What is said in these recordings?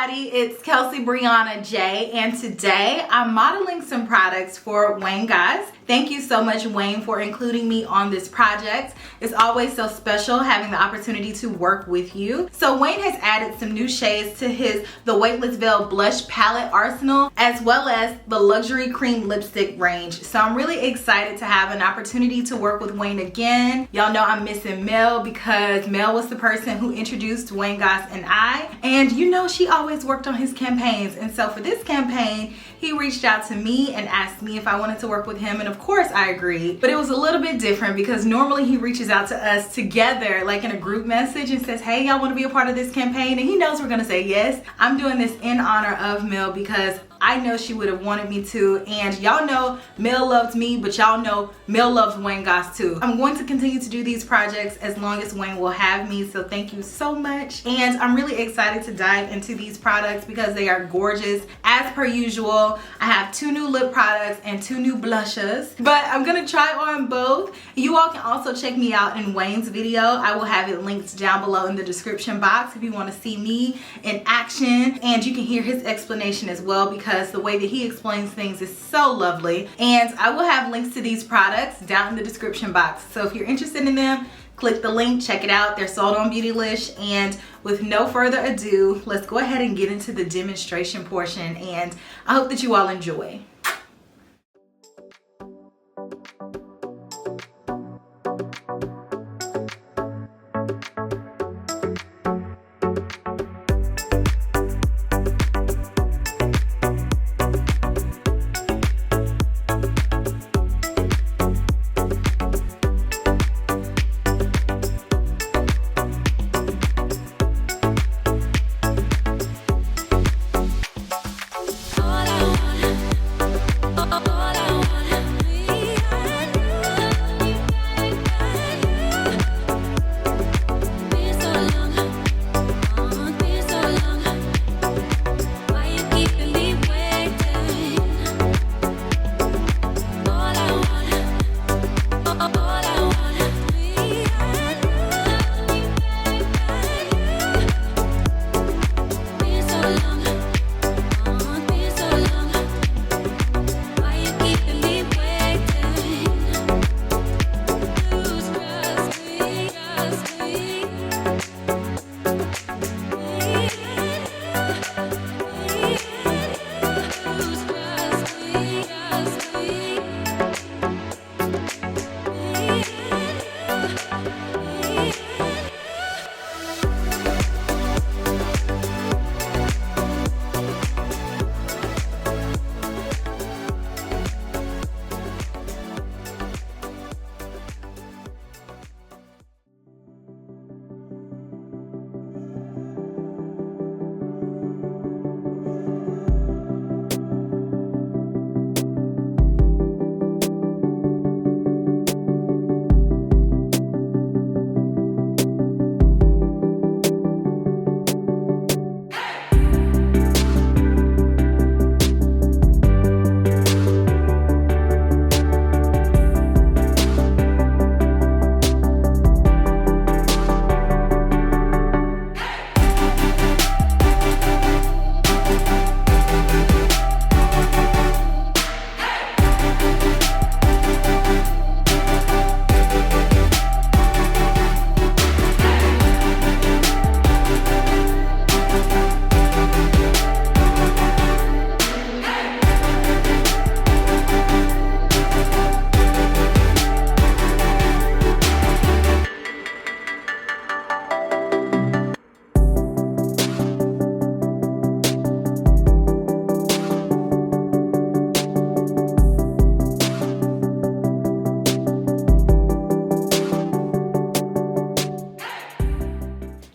everybody, it's Kelsee Briana J, and today I'm modeling some products for Wayne Goss. Thank you so much, Wayne, for including me on this project. It's always so special having the opportunity to work with you. So Wayne has added some new shades to the Weightless Veil Blush Palette arsenal, as well as the Luxury Cream Lipstick range. So I'm really excited to have an opportunity to work with Wayne again. Y'all know I'm missing Mel because Mel was the person who introduced Wayne Goss and I. And you know she always worked on his campaigns. And so for this campaign, he reached out to me and asked me if I wanted to work with him, and of course I agreed. But it was a little bit different because normally he reaches out to us together like in a group message and says, hey, y'all want to be a part of this campaign? And he knows we're gonna say yes. I'm doing this in honor of Mel because I know she would have wanted me to, and y'all know Mel loves me, but y'all know Mel loves Wayne Goss too. I'm going to continue to do these projects as long as Wayne will have me, so thank you so much. And I'm really excited to dive into these products because they are gorgeous. As per usual, I have 2 new lip products and 2 new blushes, but I'm gonna try on both. You all can also check me out in Wayne's video. I will have it linked down below in the description box if you want to see me in action, and you can hear his explanation as well because the way that he explains things is so lovely. And I will have links to these products down in the description box. So if you're interested in them, click the link, check it out. They're sold on Beautylish. And with no further ado, let's go ahead and get into the demonstration portion. And I hope that you all enjoy.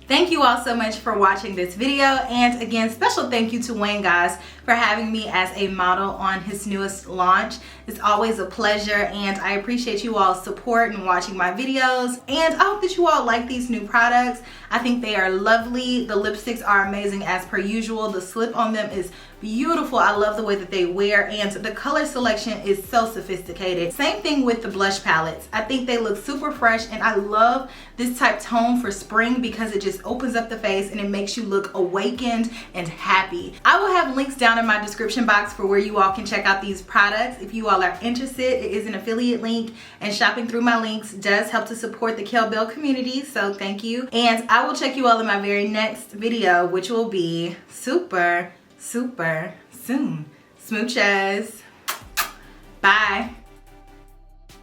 Thank you all so much for watching this video, and again, special thank you to Wayne Goss for having me as a model on his newest launch. It's always a pleasure, and I appreciate you all's support and watching my videos, and I hope that you all like these new products. I think they are lovely. The lipsticks are amazing as per usual. The slip on them is beautiful. I love the way that they wear, and the color selection is so sophisticated. Same thing with the blush palettes. I think they look super fresh, and I love this type tone for spring because it just opens up the face and it makes you look awakened and happy. I will have links down in my description box for where you all can check out these products. If you all are interested, it is an affiliate link, and shopping through my links does help to support the Kel Belles community, so thank you. And I will check you all in my very next video, which will be super soon. Smooches. Bye.